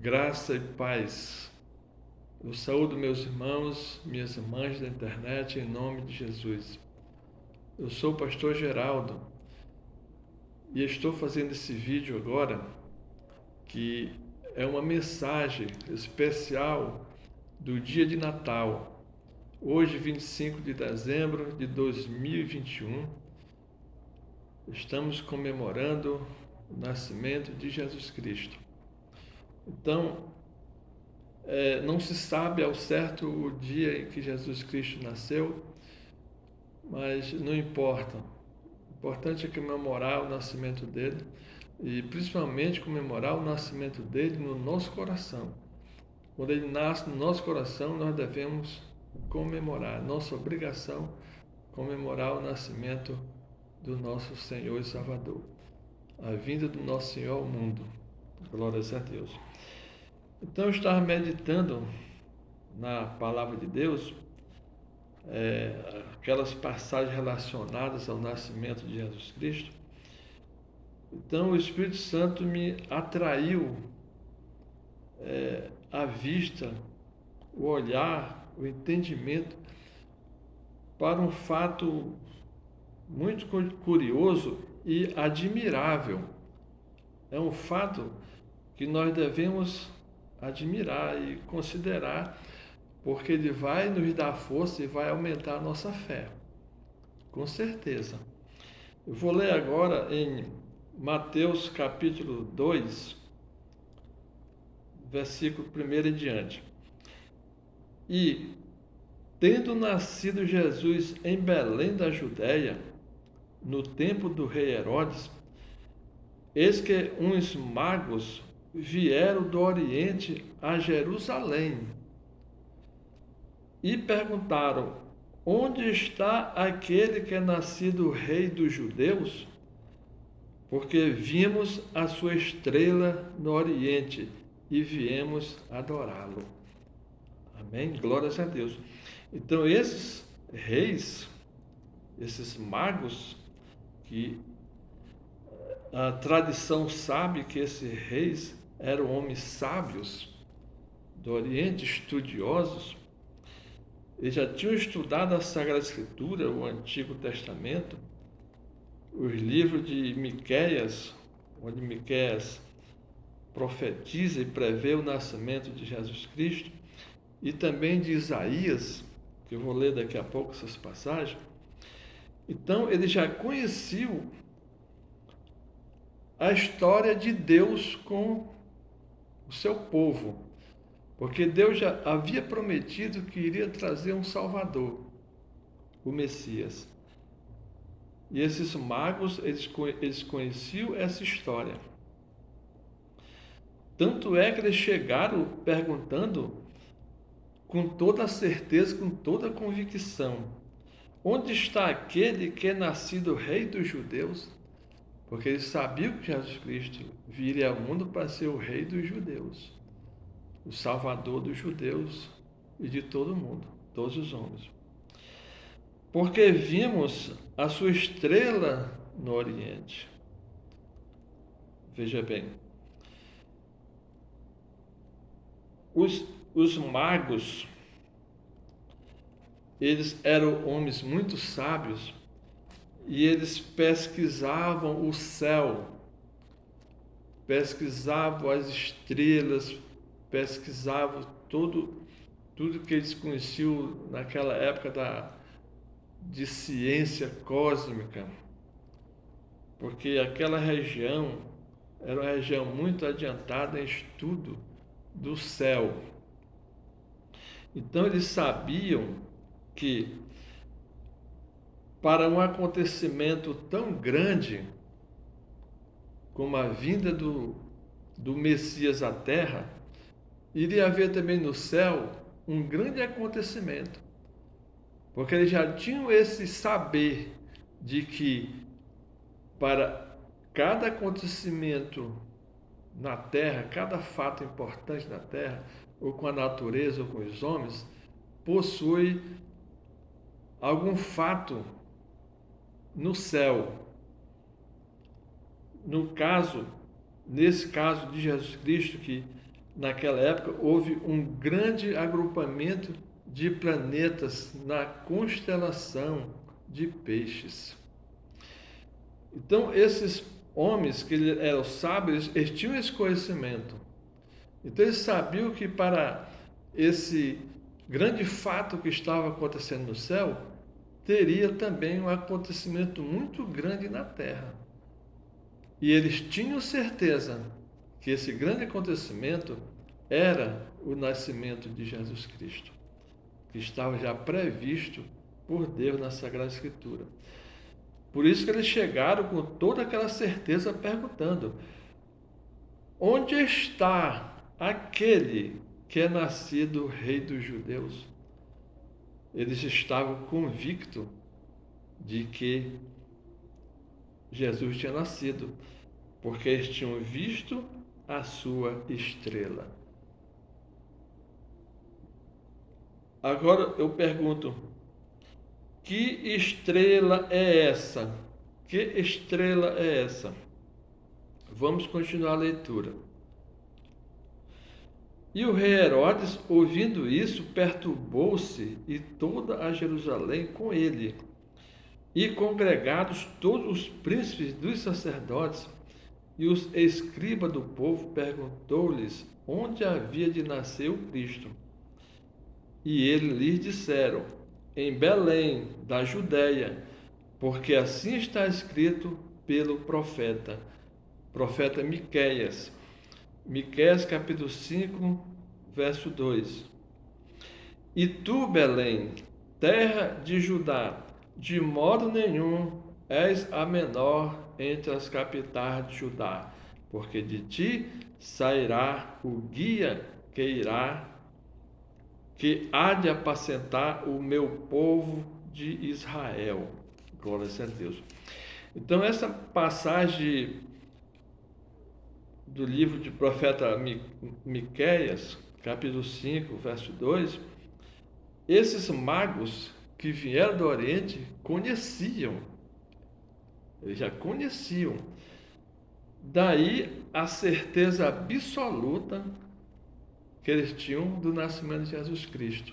Graça e paz. Eu saúdo meus irmãos, minhas irmãs da internet, em nome de Jesus. Eu sou o pastor Geraldo e estou fazendo esse vídeo agora, que é uma mensagem especial do dia de Natal. Hoje, 25 de dezembro de 2021, estamos comemorando o nascimento de Jesus Cristo. Então, não se sabe ao certo o dia em que Jesus Cristo nasceu, mas não importa. O importante é comemorar o nascimento dele e principalmente comemorar o nascimento dele no nosso coração. Quando ele nasce no nosso coração, nós devemos comemorar. Nossa obrigação comemorar o nascimento do nosso Senhor e Salvador. A vinda do nosso Senhor ao mundo. Glórias a Deus. Então eu estava meditando na palavra de Deus, aquelas passagens relacionadas ao nascimento de Jesus Cristo. Então o Espírito Santo me atraiu a vista, o olhar, o entendimento para um fato muito curioso e admirável. É um fato que nós devemos admirar e considerar, porque ele vai nos dar força e vai aumentar a nossa fé, com certeza. Eu vou ler agora em Mateus capítulo 2, versículo 1 em diante. E, tendo nascido Jesus em Belém da Judéia, no tempo do rei Herodes, eis que uns magos vieram do Oriente a Jerusalém e perguntaram: onde está aquele que é nascido rei dos judeus? Porque vimos a sua estrela no Oriente e viemos adorá-lo. Amém? Glórias a Deus. Então esses reis, esses magos, que a tradição sabe que esses reis eram homens sábios do Oriente, estudiosos. Eles já tinham estudado a Sagrada Escritura, o Antigo Testamento, os livros de Miqueias, onde Miqueias profetiza e prevê o nascimento de Jesus Cristo, e também de Isaías, que eu vou ler daqui a pouco essas passagens. Então, ele já conheciam a história de Deus com o seu povo, porque Deus já havia prometido que iria trazer um Salvador, o Messias. E esses magos, eles conheciam essa história. Tanto é que eles chegaram perguntando com toda a certeza, com toda a convicção: onde está aquele que é nascido rei dos judeus? Porque eles sabiam que Jesus Cristo viria ao mundo para ser o rei dos judeus, o salvador dos judeus e de todo mundo, todos os homens. Porque vimos a sua estrela no Oriente. Veja bem, os magos, eles eram homens muito sábios e eles pesquisavam o céu, pesquisavam as estrelas, pesquisavam tudo que eles conheciam naquela época de ciência cósmica, porque aquela região era uma região muito adiantada em estudo do céu. Então eles sabiam que para um acontecimento tão grande como a vinda do Messias à Terra, iria haver também no céu um grande acontecimento, porque eles já tinham esse saber de que para cada acontecimento na Terra, cada fato importante na Terra, ou com a natureza ou com os homens, possui algum fato no céu. Nesse caso de Jesus Cristo, que naquela época, houve um grande agrupamento de planetas na constelação de Peixes. Então, esses homens que eram sábios, eles tinham esse conhecimento. Então, eles sabiam que para esse grande fato que estava acontecendo no céu, teria também um acontecimento muito grande na terra. E eles tinham certeza que esse grande acontecimento era o nascimento de Jesus Cristo, que estava já previsto por Deus na Sagrada Escritura. Por isso que eles chegaram com toda aquela certeza perguntando: onde está aquele que é nascido Rei dos Judeus? Eles estavam convictos de que Jesus tinha nascido, porque eles tinham visto a sua estrela. Agora eu pergunto: que estrela é essa? Que estrela é essa? Vamos continuar a leitura. E o rei Herodes, ouvindo isso, perturbou-se, e toda a Jerusalém com ele. E congregados todos os príncipes dos sacerdotes e os escribas do povo, perguntou-lhes onde havia de nascer o Cristo. E eles lhes disseram: em Belém, da Judéia, porque assim está escrito pelo profeta Miqueias. Miqueias capítulo 5, verso 2. E tu, Belém, terra de Judá, de modo nenhum és a menor entre as capitais de Judá, porque de ti sairá o guia que há de apacentar o meu povo de Israel. Glória a Deus. Então, essa passagem do livro de profeta Miqueias, capítulo 5, verso 2, esses magos que vieram do Oriente conheciam, eles já conheciam. Daí a certeza absoluta que eles tinham do nascimento de Jesus Cristo,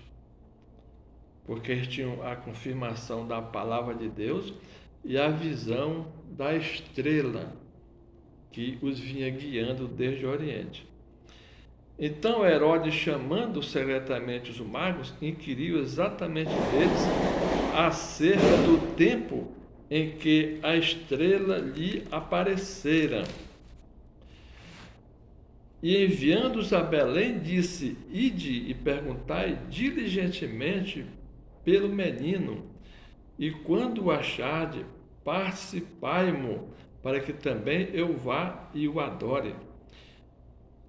porque eles tinham a confirmação da palavra de Deus e a visão da estrela que os vinha guiando desde o Oriente. Então Herodes, chamando secretamente os magos, inquiriu exatamente deles acerca do tempo em que a estrela lhe aparecera. E enviando-os a Belém, disse: ide e perguntai diligentemente pelo menino, e quando o acharde, participai-mo, para que também eu vá e o adore.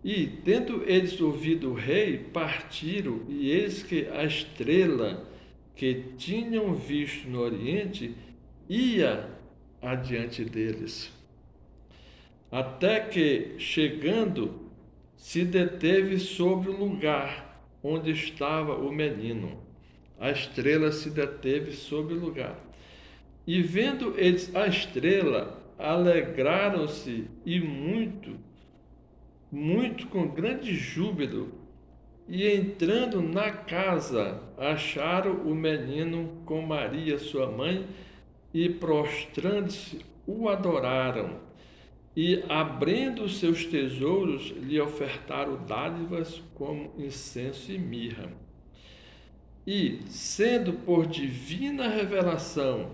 E, tendo eles ouvido o rei, partiram, e eis que a estrela que tinham visto no Oriente ia adiante deles, até que, chegando, se deteve sobre o lugar onde estava o menino. A estrela se deteve sobre o lugar. E vendo eles a estrela, alegraram-se e muito com grande júbilo. E entrando na casa, acharam o menino com Maria, sua mãe, e prostrando-se, o adoraram. E, abrindo seus tesouros, lhe ofertaram dádivas como incenso e mirra. E, sendo por divina revelação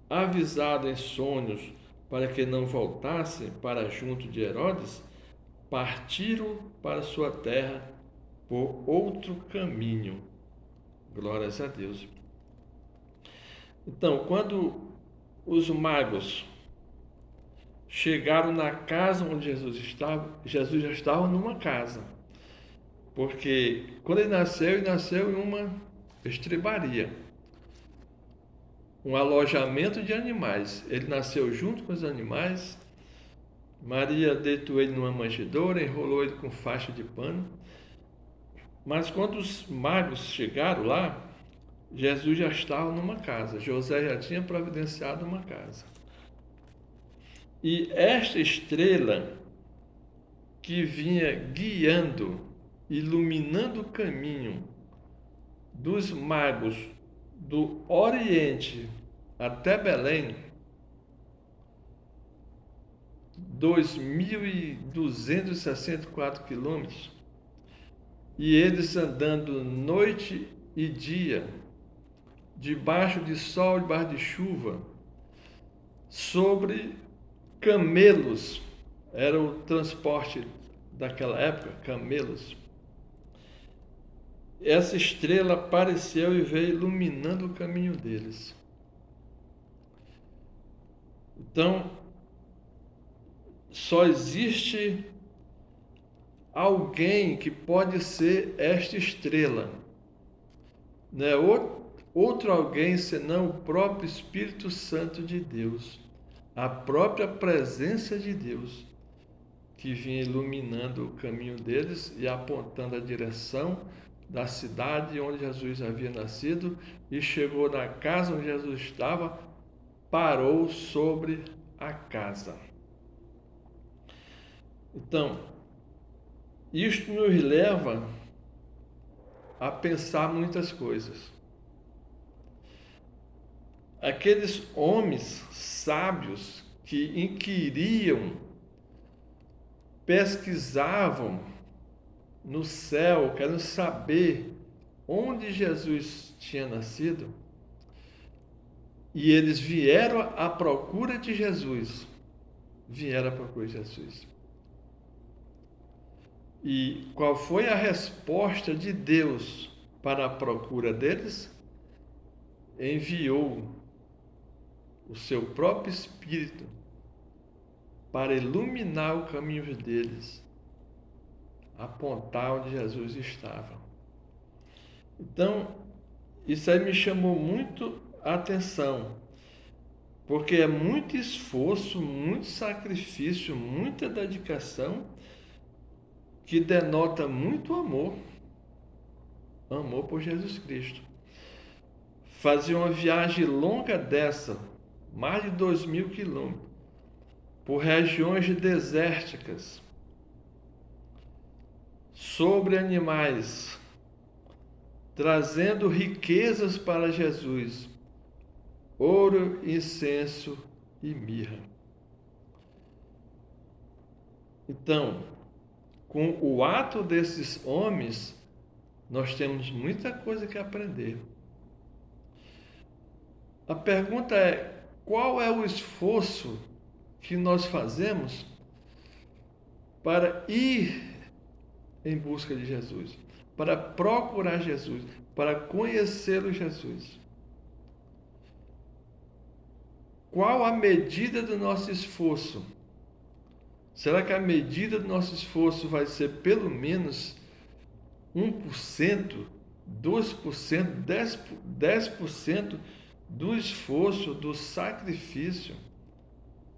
avisado em sonhos para que não voltassem para junto de Herodes, partiram para sua terra por outro caminho. Glórias a Deus. Então, quando os magos chegaram na casa onde Jesus já estava numa casa. Porque quando ele nasceu em uma estrebaria, um alojamento de animais. Ele nasceu junto com os animais. Maria deitou ele numa manjedoura, enrolou ele com faixa de pano. Mas quando os magos chegaram lá, Jesus já estava numa casa. José já tinha providenciado uma casa. E esta estrela que vinha guiando, iluminando o caminho dos magos do Oriente até Belém, 2.264 quilômetros, e eles andando noite e dia, debaixo de sol, debaixo de chuva, sobre camelos, era o transporte daquela época, camelos. Essa estrela apareceu e veio iluminando o caminho deles. Então, só existe alguém que pode ser esta estrela. Não é outro alguém senão o próprio Espírito Santo de Deus, a própria presença de Deus, que vinha iluminando o caminho deles e apontando a direção da cidade onde Jesus havia nascido, e chegou na casa onde Jesus estava, parou sobre a casa. Então, isto nos leva a pensar muitas coisas. Aqueles homens sábios que inquiriam, pesquisavam no céu, querendo saber onde Jesus tinha nascido, e eles vieram à procura de Jesus. Vieram à procura de Jesus. E qual foi a resposta de Deus para a procura deles? Enviou o seu próprio Espírito para iluminar o caminho deles, apontar onde Jesus estava. Então, isso aí me chamou muito a atenção, porque é muito esforço, muito sacrifício, muita dedicação, que denota muito amor por Jesus Cristo. Fazer uma viagem longa dessa, mais de 2.000 quilômetros, por regiões desérticas, sobre animais, trazendo riquezas para Jesus, ouro, incenso e mirra. Então, com o ato desses homens, nós temos muita coisa que aprender. A pergunta é: qual é o esforço que nós fazemos para ir em busca de Jesus, para procurar Jesus, para conhecê-lo Jesus? Qual a medida do nosso esforço? Será que a medida do nosso esforço vai ser pelo menos 1%, 2%, 10% do esforço, do sacrifício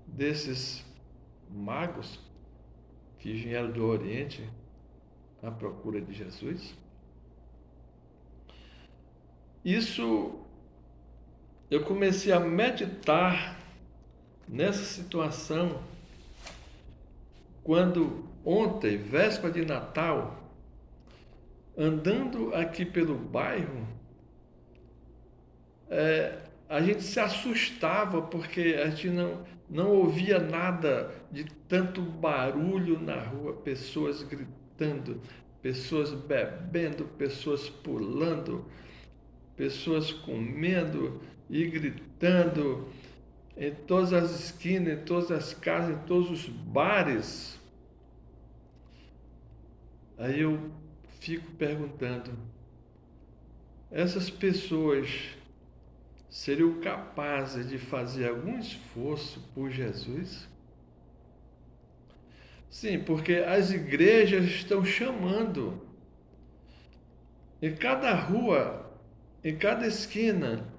desses magos que vieram do Oriente à procura de Jesus? Isso, eu comecei a meditar nessa situação quando ontem, véspera de Natal, andando aqui pelo bairro, a gente se assustava porque a gente não ouvia nada de tanto barulho na rua, pessoas gritando, pessoas bebendo, pessoas pulando, pessoas comendo e gritando em todas as esquinas, em todas as casas, em todos os bares. Aí eu fico perguntando, essas pessoas seriam capazes de fazer algum esforço por Jesus? Sim, porque as igrejas estão chamando. Em cada rua, em cada esquina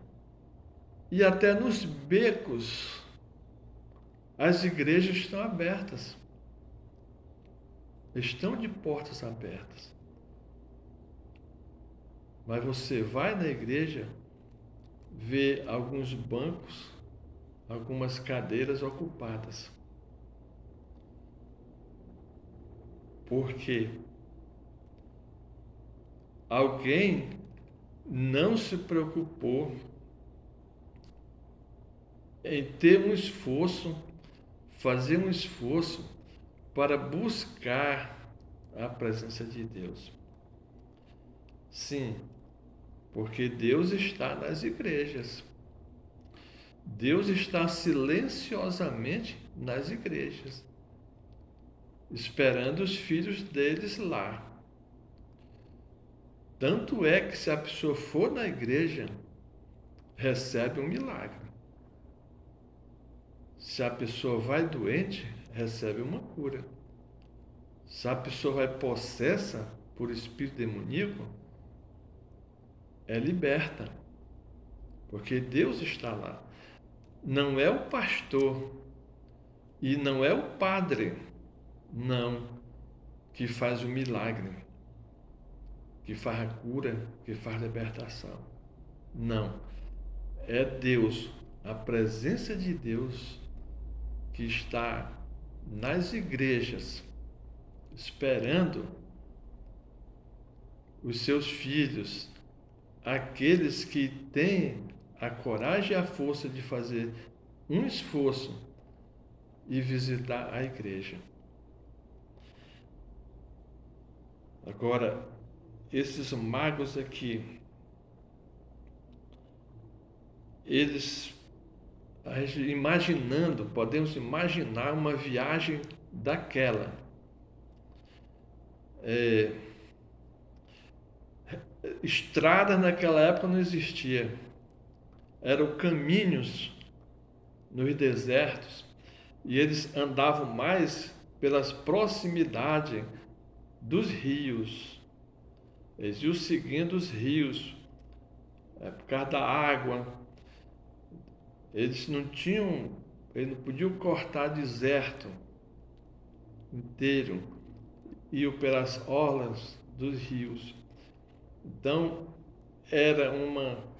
e até nos becos, as igrejas estão abertas. Estão de portas abertas. Mas você vai na igreja, vê alguns bancos, algumas cadeiras ocupadas. Porque alguém não se preocupou em ter um esforço, fazer um esforço para buscar a presença de Deus. Sim, porque Deus está nas igrejas. Deus está silenciosamente nas igrejas, esperando os filhos deles lá. Tanto é que se a pessoa for na igreja, recebe um milagre. Se a pessoa vai doente, recebe uma cura. Se a pessoa vai possessa por espírito demoníaco, é liberta, porque Deus está lá. Não é o pastor e não é o padre, não, que faz o milagre, que faz a cura, que faz a libertação. Não, é Deus, a presença de Deus que está nas igrejas, esperando os seus filhos, aqueles que têm a coragem e a força de fazer um esforço e visitar a igreja. Agora, esses magos aqui, eles, imaginando, podemos imaginar uma viagem daquela. Estradas naquela época não existia. Eram caminhos nos desertos e eles andavam mais pelas proximidades dos rios. Eles iam seguindo os rios, por causa da água. Eles não podiam cortar deserto inteiro, iam pelas orlas dos rios. Então, era uma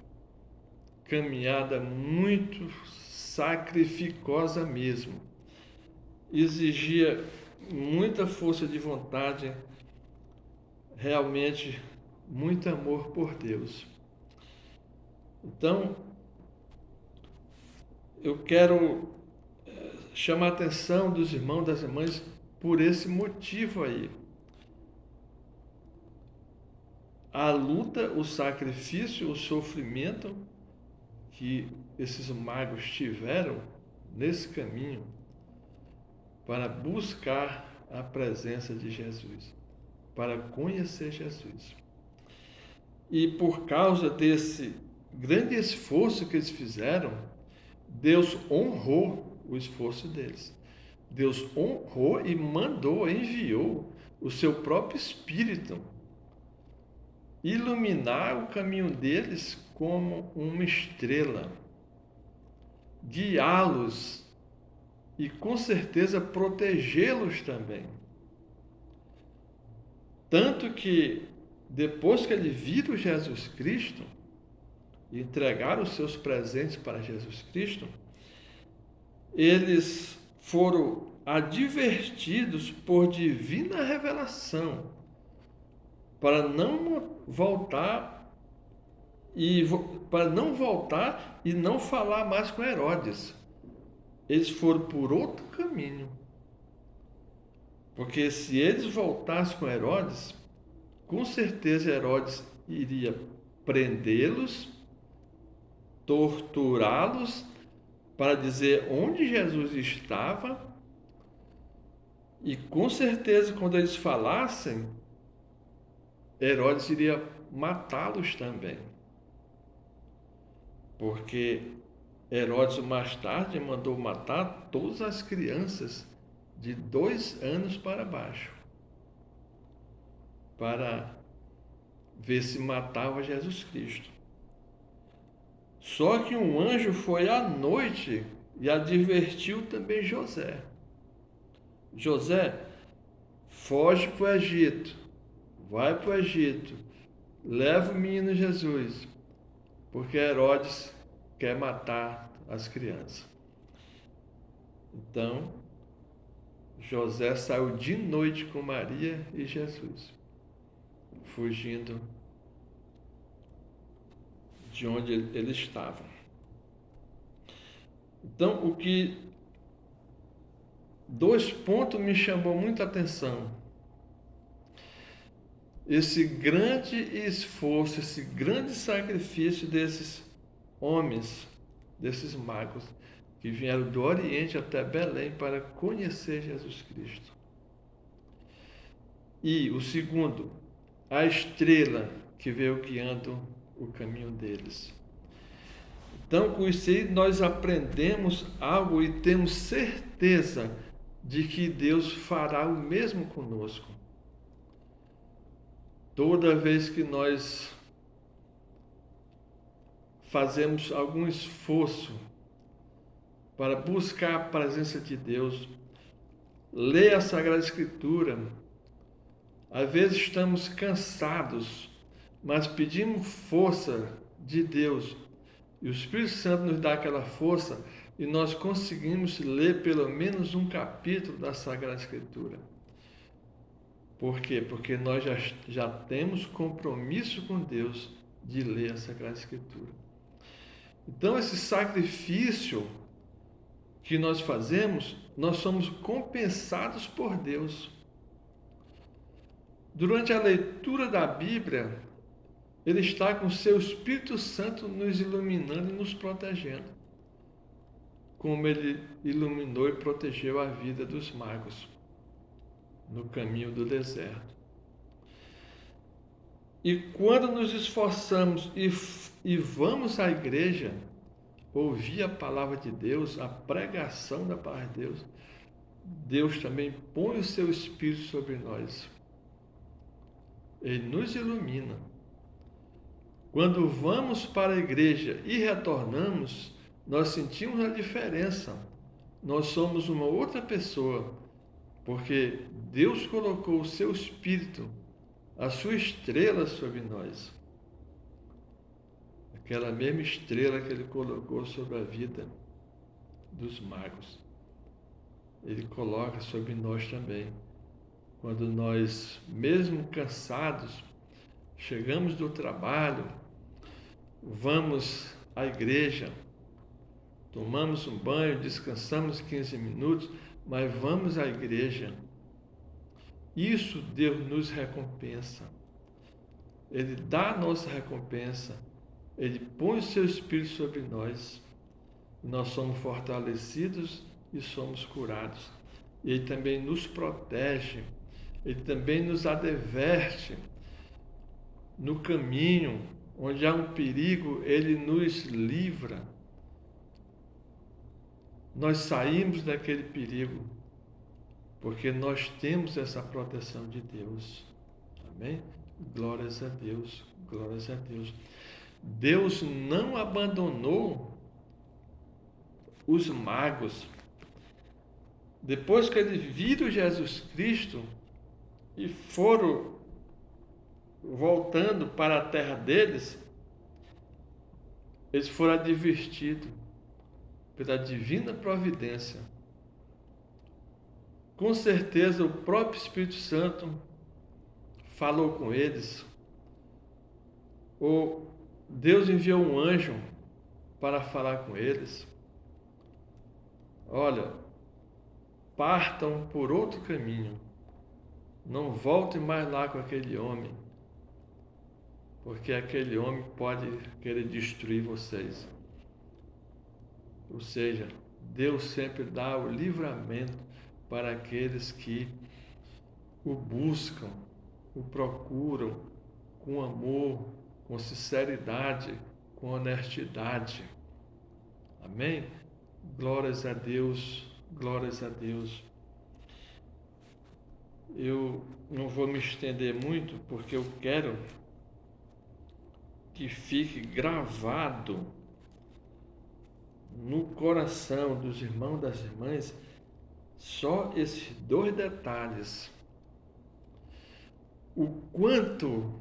caminhada muito sacrificosa mesmo. Exigia muita força de vontade, realmente muito amor por Deus. Então, eu quero chamar a atenção dos irmãos e das irmãs por esse motivo aí. A luta, o sacrifício, o sofrimento que esses magos tiveram nesse caminho para buscar a presença de Jesus, para conhecer Jesus. E por causa desse grande esforço que eles fizeram, Deus honrou o esforço deles. Deus honrou e enviou o seu próprio Espírito iluminar o caminho deles como uma estrela, guiá-los e com certeza protegê-los também. Tanto que depois que eles viram Jesus Cristo e entregaram os seus presentes para Jesus Cristo, eles foram advertidos por divina revelação para não voltar e não falar mais com Herodes. Eles foram por outro caminho. Porque se eles voltassem com Herodes, com certeza Herodes iria prendê-los, torturá-los, para dizer onde Jesus estava, e com certeza quando eles falassem, Herodes iria matá-los também. Porque Herodes mais tarde mandou matar todas as crianças de 2 anos para baixo, para ver se matava Jesus Cristo. Só que um anjo foi à noite e advertiu também José. José, foge para o Egito, vai para o Egito, leva o menino Jesus, porque Herodes quer matar as crianças. Então, José saiu de noite com Maria e Jesus, fugindo de onde eles estavam. Então, dois pontos me chamou muita atenção. Esse grande esforço, esse grande sacrifício desses homens, desses magos, que vieram do Oriente até Belém para conhecer Jesus Cristo. E o segundo, a estrela que veio guiando o caminho deles. Então, com isso aí, nós aprendemos algo e temos certeza de que Deus fará o mesmo conosco. Toda vez que nós fazemos algum esforço para buscar a presença de Deus, ler a Sagrada Escritura, às vezes estamos cansados, mas pedimos força de Deus. E o Espírito Santo nos dá aquela força e nós conseguimos ler pelo menos um capítulo da Sagrada Escritura. Por quê? Porque nós já temos compromisso com Deus de ler a Sagrada Escritura. Então, esse sacrifício que nós fazemos, nós somos compensados por Deus. Durante a leitura da Bíblia, Ele está com o seu Espírito Santo nos iluminando e nos protegendo, como Ele iluminou e protegeu a vida dos magos no caminho do deserto. E quando nos esforçamos e vamos à igreja, ouvir a palavra de Deus, a pregação da palavra de Deus, Deus também põe o seu Espírito sobre nós. Ele nos ilumina. Quando vamos para a igreja e retornamos, nós sentimos a diferença. Nós somos uma outra pessoa, porque Deus colocou o seu Espírito, a sua estrela sobre nós. Aquela mesma estrela que Ele colocou sobre a vida dos magos. Ele coloca sobre nós também. Quando nós, mesmo cansados, chegamos do trabalho, vamos à igreja, tomamos um banho, descansamos 15 minutos, mas vamos à igreja. Isso Deus nos recompensa. Ele dá a nossa recompensa. Ele põe o seu Espírito sobre nós. Nós somos fortalecidos e somos curados. Ele também nos protege. Ele também nos adverte no caminho. Onde há um perigo, Ele nos livra. Nós saímos daquele perigo, porque nós temos essa proteção de Deus. Amém? Glórias a Deus, glórias a Deus. Deus não abandonou os magos. Depois que eles viram Jesus Cristo e foram voltando para a terra deles, eles foram advertidos pela divina providência. Com certeza o próprio Espírito Santo falou com eles, ou Deus enviou um anjo para falar com eles. Olha, partam por outro caminho, não voltem mais lá com aquele homem, porque aquele homem pode querer destruir vocês. Ou seja, Deus sempre dá o livramento para aqueles que o buscam, o procuram com amor, com sinceridade, com honestidade. Amém? Glórias a Deus, glórias a Deus. Eu não vou me estender muito, porque eu quero que fique gravado no coração dos irmãos e das irmãs só esses dois detalhes. O quanto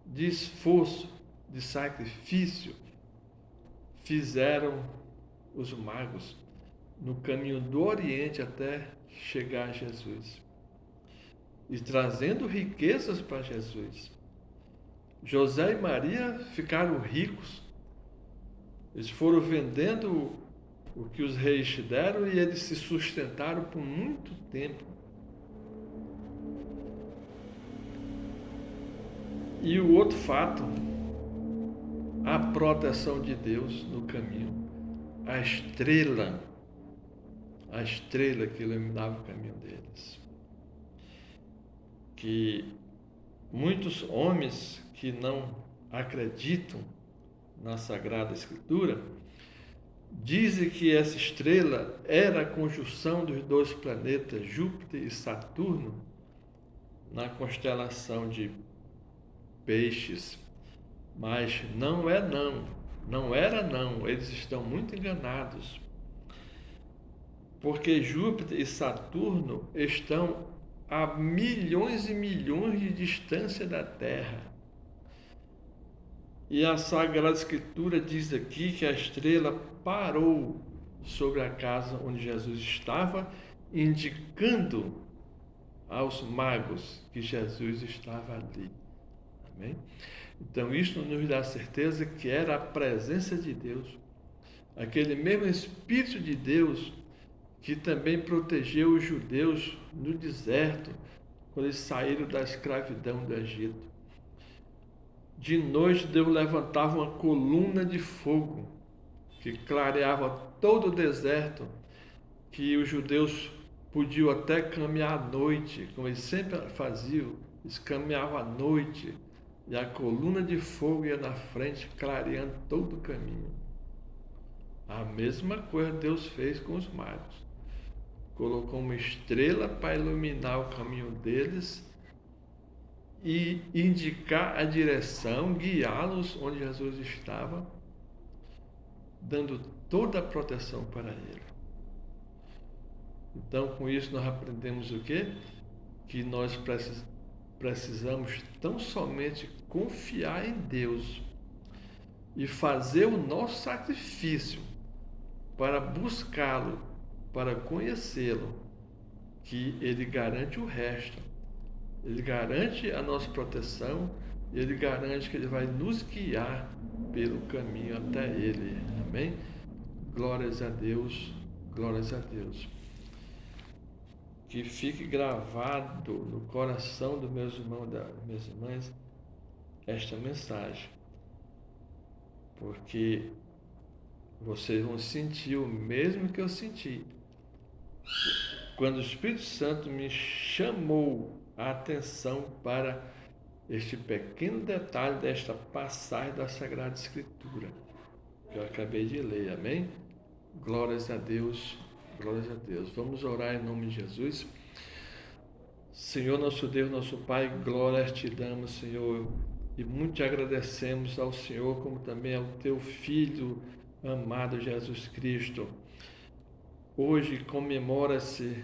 de esforço, de sacrifício fizeram os magos no caminho do Oriente até chegar a Jesus e trazendo riquezas para Jesus. José e Maria ficaram ricos. Eles foram vendendo o que os reis deram e eles se sustentaram por muito tempo. E o outro fato, a proteção de Deus no caminho. A estrela que iluminava o caminho deles. Que muitos homens que não acreditam na Sagrada Escritura dizem que essa estrela era a conjunção dos dois planetas Júpiter e Saturno na constelação de Peixes, mas não era não, eles estão muito enganados, porque Júpiter e Saturno estão a milhões e milhões de distância da Terra. E a Sagrada Escritura diz aqui que a estrela parou sobre a casa onde Jesus estava, indicando aos magos que Jesus estava ali. Amém? Então, isso nos dá certeza que era a presença de Deus, aquele mesmo Espírito de Deus que também protegeu os judeus no deserto, quando eles saíram da escravidão do Egito. De noite, Deus levantava uma coluna de fogo que clareava todo o deserto, que os judeus podiam até caminhar à noite, como eles sempre faziam, eles caminhavam à noite, e a coluna de fogo ia na frente, clareando todo o caminho. A mesma coisa Deus fez com os magos. Colocou uma estrela para iluminar o caminho deles e indicar a direção, guiá-los onde Jesus estava, dando toda a proteção para ele. Então, com isso nós aprendemos o quê? Que nós precisamos tão somente confiar em Deus e fazer o nosso sacrifício para buscá-lo, para conhecê-lo, que ele garante o resto. Ele garante a nossa proteção e ele garante que ele vai nos guiar pelo caminho até ele. Amém? Glórias a Deus, glórias a Deus. Que fique gravado no coração dos meus irmãos e das minhas irmãs esta mensagem, porque vocês vão sentir o mesmo que eu senti quando o Espírito Santo me chamou a atenção para este pequeno detalhe desta passagem da Sagrada Escritura que eu acabei de ler. Amém? Glórias a Deus, glórias a Deus. Vamos orar em nome de Jesus. Senhor, nosso Deus, nosso Pai, glórias te damos, Senhor, e muito te agradecemos ao Senhor, como também ao teu Filho amado Jesus Cristo. Hoje comemora-se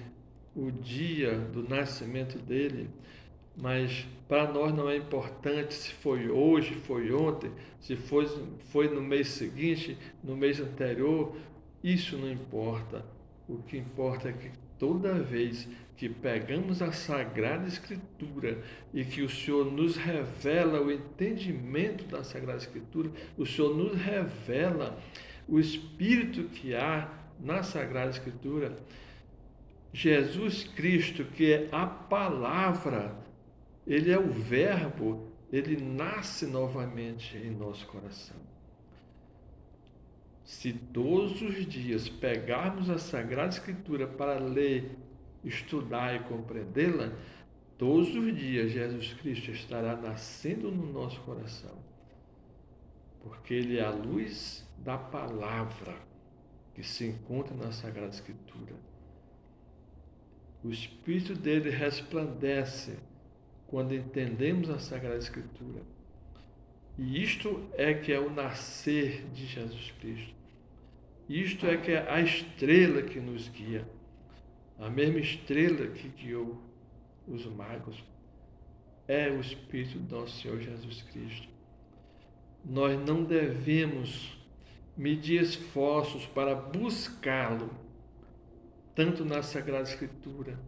o dia do nascimento dele, mas para nós não é importante se foi hoje, foi ontem, se foi no mês seguinte, no mês anterior, isso não importa. O que importa é que toda vez que pegamos a Sagrada Escritura e que o Senhor nos revela o entendimento da Sagrada Escritura, o Senhor nos revela o Espírito que há na Sagrada Escritura, Jesus Cristo, que é a palavra, ele é o verbo, ele nasce novamente em nosso coração. Se todos os dias pegarmos a Sagrada Escritura para ler, estudar e compreendê-la, todos os dias Jesus Cristo estará nascendo no nosso coração, porque ele é a luz da palavra que se encontra na Sagrada Escritura. O Espírito dele resplandece quando entendemos a Sagrada Escritura. E isto é que é o nascer de Jesus Cristo. Isto é que é a estrela que nos guia. A mesma estrela que guiou os magos é o Espírito do nosso Senhor Jesus Cristo. Nós não devemos medir esforços para buscá-lo. tanto na Sagrada Escritura,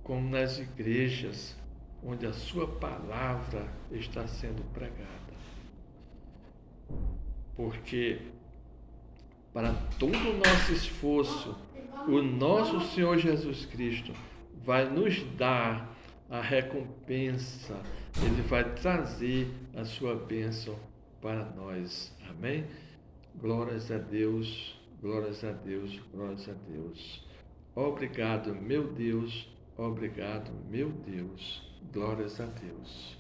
como nas igrejas, onde a sua palavra está sendo pregada. Porque para todo o nosso esforço, o nosso Senhor Jesus Cristo vai nos dar a recompensa, Ele vai trazer a sua bênção para nós. Amém? Glórias a Deus, glórias a Deus, glórias a Deus. Obrigado, meu Deus, obrigado, meu Deus. Glórias a Deus.